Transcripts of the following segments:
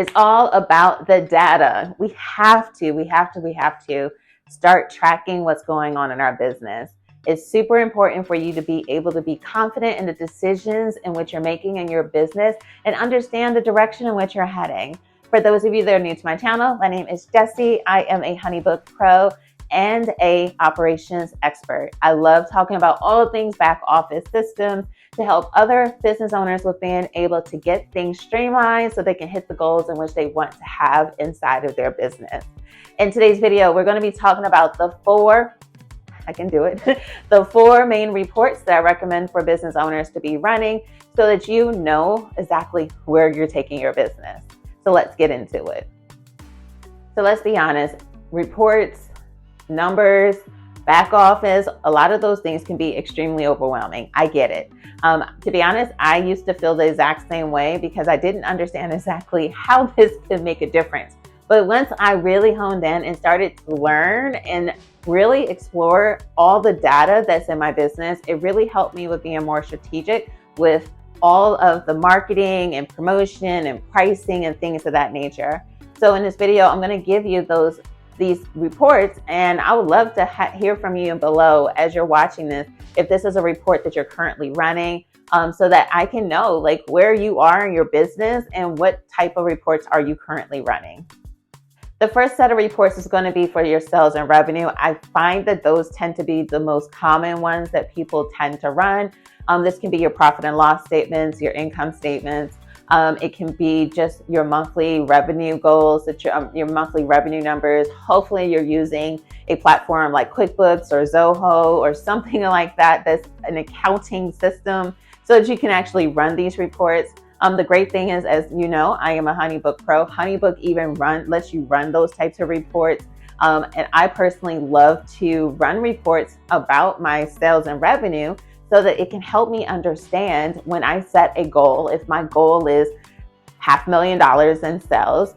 It's all about the data. We have to start tracking what's going on in our business. It's super important for you to be able to be confident in the decisions in which you're making in your business and understand the direction in which you're heading. For those of you that are new to my channel, my name is Jessie. I am a HoneyBook Pro and a operations expert. I love talking about all things back office systems to help other business owners with being able to get things streamlined so they can hit the goals in which they want to have inside of their business. In today's video, we're going to be talking about the four main reports that I recommend for business owners to be running so that you know exactly where you're taking your business. So let's get into it. So let's be honest, reports, numbers, back office, a lot of those things can be extremely overwhelming. I get it. To be honest, I used to feel the exact same way because I didn't understand exactly how this could make a difference. But once I really honed in and started to learn and really explore all the data that's in my business, it really helped me with being more strategic with all of the marketing and promotion and pricing and things of that nature. So in this video, I'm going to give you these reports, and I would love to hear from you below as you're watching this, if this is a report that you're currently running, so that I can know like where you are in your business and what type of reports are you currently running. The first set of reports is going to be for your sales and revenue. I find that those tend to be the most common ones that people tend to run. This can be your profit and loss statements, your income statements. It can be just your monthly revenue goals, your monthly revenue numbers. Hopefully you're using a platform like QuickBooks or Zoho or something like that that's an accounting system so that you can actually run these reports. The great thing is, as you know, I am a HoneyBook Pro. HoneyBook even lets you run those types of reports. And I personally love to run reports about my sales and revenue so that it can help me understand when I set a goal. If my goal is $500,000 in sales,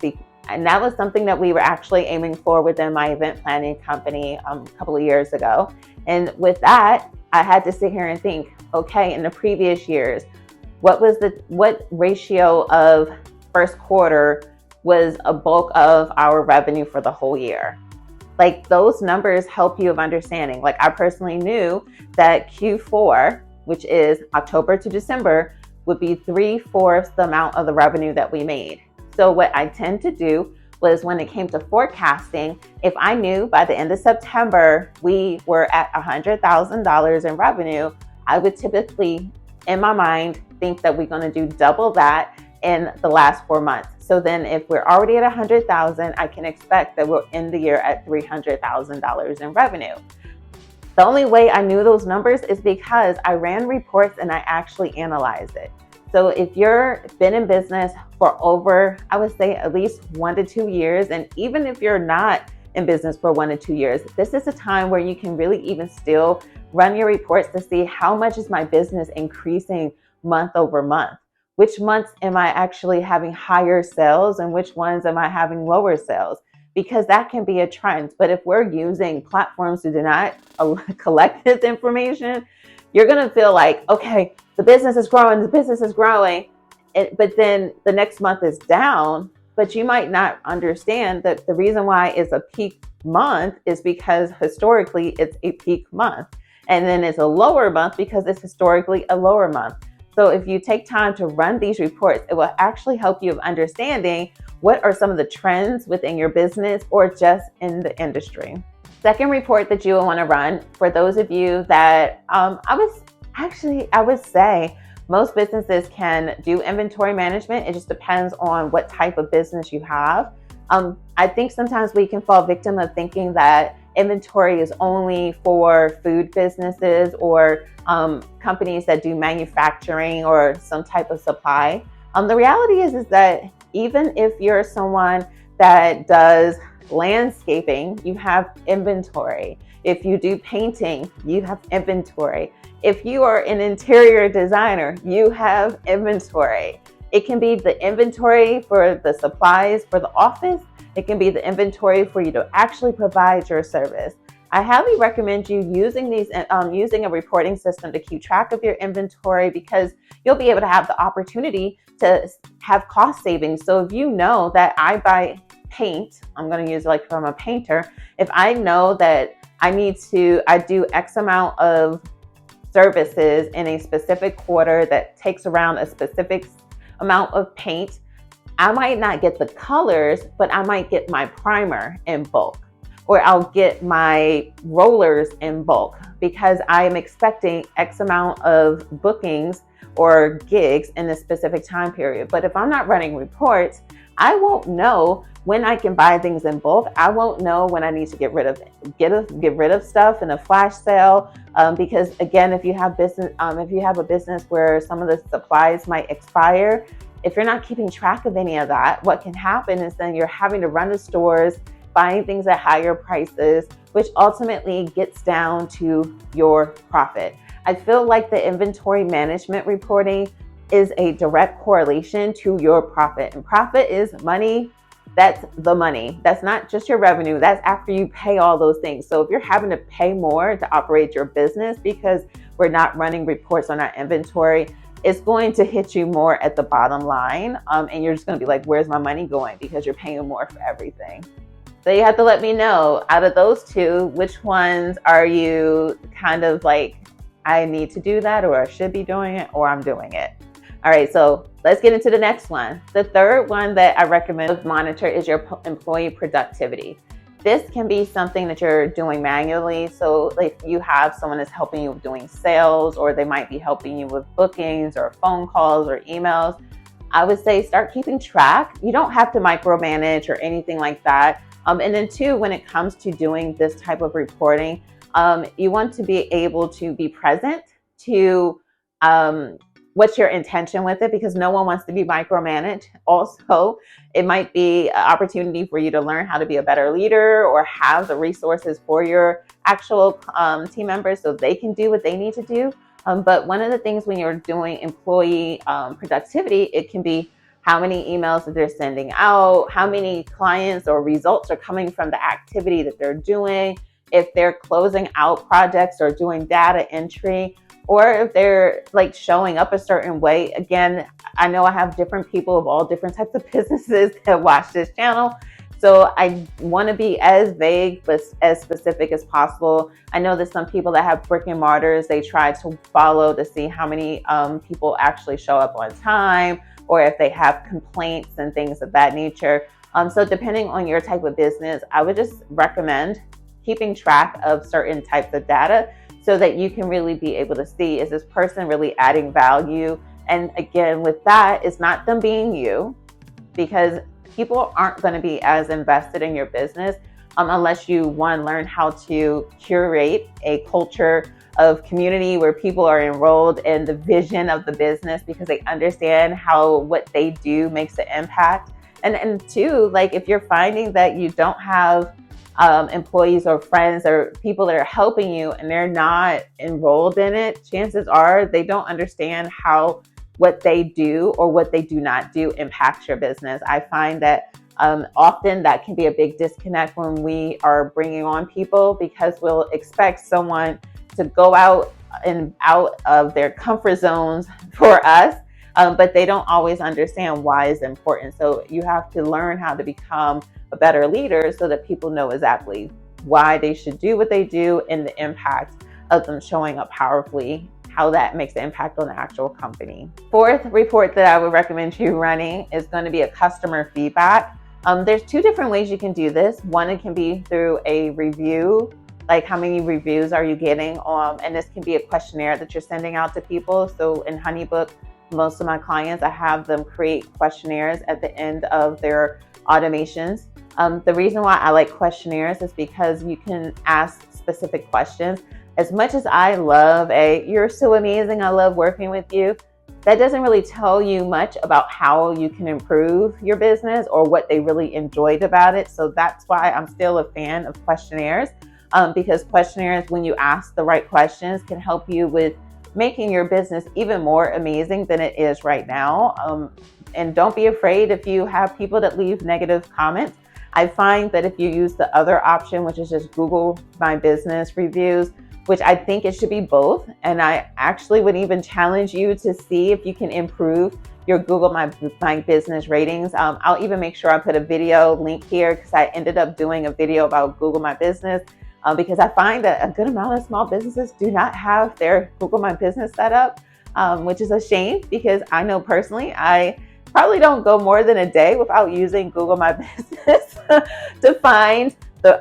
and that was something that we were actually aiming for within my event planning company a couple of years ago. And with that, I had to sit here and think, okay, in the previous years, what ratio of first quarter was a bulk of our revenue for the whole year? Like those numbers help you of understanding. Like I personally knew that Q4, which is October to December, would be 3/4 the amount of the revenue that we made. So what I tend to do was when it came to forecasting, if I knew by the end of September we were at $100,000 in revenue, I would typically, in my mind, think that we're going to do double that in the last 4 months. So then if we're already at 100,000, I can expect that we'll end the year at $300,000 in revenue. The only way I knew those numbers is because I ran reports and I actually analyzed it. So if you've been in business for over, I would say at least 1 to 2 years, and even if you're not in business for 1 to 2 years, this is a time where you can really even still run your reports to see how much is my business increasing month over month. Which months am I actually having higher sales and which ones am I having lower sales? Because that can be a trend. But if we're using platforms who do not collect this information, you're going to feel like, okay, the business is growing, but then the next month is down. But you might not understand that the reason why it's a peak month is because historically it's a peak month. And then it's a lower month because it's historically a lower month. So if you take time to run these reports, it will actually help you of understanding what are some of the trends within your business or just in the industry. Second report that you will want to run for those of you that I would say most businesses can do inventory management. It just depends on what type of business you have. I think sometimes we can fall victim of thinking that inventory is only for food businesses or companies that do manufacturing or some type of supply. The reality is that even if you're someone that does landscaping, you have inventory. If you do painting, you have inventory. If you are an interior designer, you have inventory. It can be the inventory for the supplies for the office. It can be the inventory for you to actually provide your service. I highly recommend you using using a reporting system to keep track of your inventory, because you'll be able to have the opportunity to have cost savings. So if you know that I buy paint, I'm going to use like from a painter. If I know that I do X amount of services in a specific quarter that takes around a specific amount of paint, I might not get the colors, but I might get my primer in bulk, or I'll get my rollers in bulk, because I am expecting X amount of bookings or gigs in a specific time period. But if I'm not running reports, I won't know when I can buy things in bulk. I won't know when I need to get rid of stuff in a flash sale, because again, if you have a business where some of the supplies might expire, if you're not keeping track of any of that, what can happen is then you're having to run the stores, buying things at higher prices, which ultimately gets down to your profit. I feel like the inventory management reporting is a direct correlation to your profit. And profit is money. That's the money. That's not just your revenue. That's after you pay all those things. So if you're having to pay more to operate your business because we're not running reports on our inventory, it's going to hit you more at the bottom line. And you're just going to be like, where's my money going? Because you're paying more for everything. So you have to let me know, out of those two, which ones are you kind of like, I need to do that, or I should be doing it, or I'm doing it. All right, so let's get into the next one. The third one that I recommend to monitor is your employee productivity. This can be something that you're doing manually. So if you have someone that's helping you with doing sales, or they might be helping you with bookings or phone calls or emails, I would say start keeping track. You don't have to micromanage or anything like that. And then two, when it comes to doing this type of reporting, you want to be able to be present to what's your intention with it, because no one wants to be micromanaged. Also, it might be an opportunity for you to learn how to be a better leader, or have the resources for your actual team members so they can do what they need to do. But one of the things when you're doing employee productivity, it can be how many emails that they're sending out, how many clients or results are coming from the activity that they're doing, if they're closing out projects or doing data entry, or if they're like showing up a certain way. Again, I know I have different people of all different types of businesses that watch this channel. So I want to be as vague but as specific as possible. I know that some people that have brick and mortars, they try to follow to see how many people actually show up on time, or if they have complaints and things of that nature. So depending on your type of business, I would just recommend keeping track of certain types of data so that you can really be able to see, is this person really adding value? And again, with that, it's not them being you, because people aren't going to be as invested in your business unless you, one, learn how to curate a culture of community where people are enrolled in the vision of the business, because they understand how what they do makes an impact. And two, like if you're finding that you don't have employees or friends or people that are helping you and they're not enrolled in it, chances are they don't understand how what they do or what they do not do impacts your business. I find that often that can be a big disconnect when we are bringing on people, because we'll expect someone to go out of their comfort zones for us, but they don't always understand why it's important. So you have to learn how to become a better leader so that people know exactly why they should do what they do, and the impact of them showing up powerfully, how that makes an impact on the actual company. Fourth report that I would recommend you running is going to be a customer feedback. There's two different ways you can do this. One, it can be through a review, like how many reviews are you getting? And this can be a questionnaire that you're sending out to people. So in HoneyBook, most of my clients, I have them create questionnaires at the end of their automations. The reason why I like questionnaires is because you can ask specific questions. As much as I love you're so amazing, I love working with you, that doesn't really tell you much about how you can improve your business or what they really enjoyed about it. So that's why I'm still a fan of questionnaires, because questionnaires, when you ask the right questions, can help you with making your business even more amazing than it is right now. And don't be afraid if you have people that leave negative comments. I find that if you use the other option, which is just Google My Business reviews, which I think it should be both, and I actually would even challenge you to see if you can improve your Google My Business ratings. I'll even make sure I put a video link here because I ended up doing a video about Google My Business because I find that a good amount of small businesses do not have their Google My Business set up, which is a shame because I know personally I probably don't go more than a day without using Google My Business to find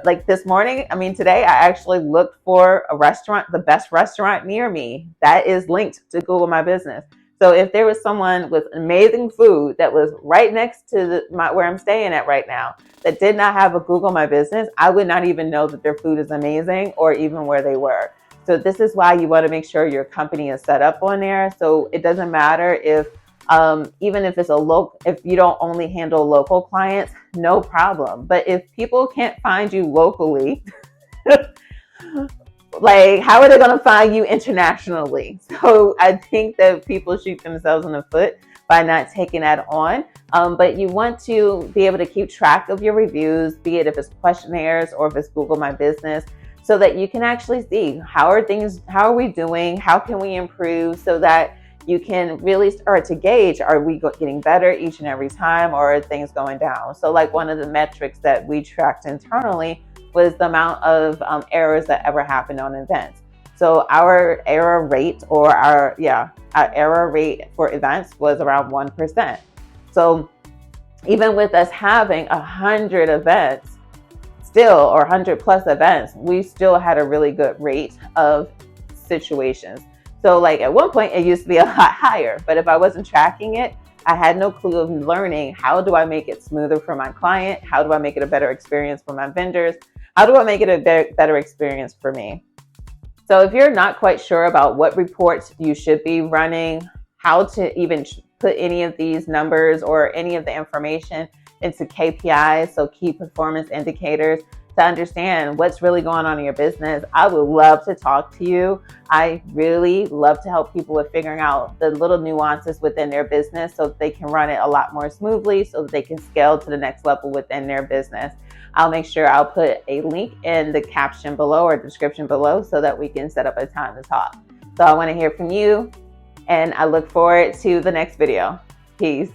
like this morning. I mean, today I actually looked for a restaurant, the best restaurant near me that is linked to Google My Business. So if there was someone with amazing food that was right next to where I'm staying at right now that did not have a Google My Business, I would not even know that their food is amazing or even where they were. So this is why you want to make sure your company is set up on there. So it doesn't matter if even if it's if you don't only handle local clients, no problem. But if people can't find you locally, like, how are they going to find you internationally? So I think that people shoot themselves in the foot by not taking that on. But you want to be able to keep track of your reviews, be it if it's questionnaires or if it's Google My Business, so that you can actually see how are we doing? How can we improve so that you can really start to gauge, are we getting better each and every time, or are things going down? So like one of the metrics that we tracked internally was the amount of errors that ever happened on events. So our error rate our error rate for events was around 1%. So even with us having 100 events or 100 plus events, we still had a really good rate of situations. So like at one point it used to be a lot higher, but if I wasn't tracking it, I had no clue of learning how do I make it smoother for my client? How do I make it a better experience for my vendors? How do I make it a better experience for me? So if you're not quite sure about what reports you should be running, how to even put any of these numbers or any of the information into KPIs, so key performance indicators, to understand what's really going on in your business, I would love to talk to you. I really love to help people with figuring out the little nuances within their business so that they can run it a lot more smoothly, so that they can scale to the next level within their business. I'll make sure I'll put a link in the caption below or description below so that we can set up a time to talk. So I want to hear from you, and I look forward to the next video. Peace.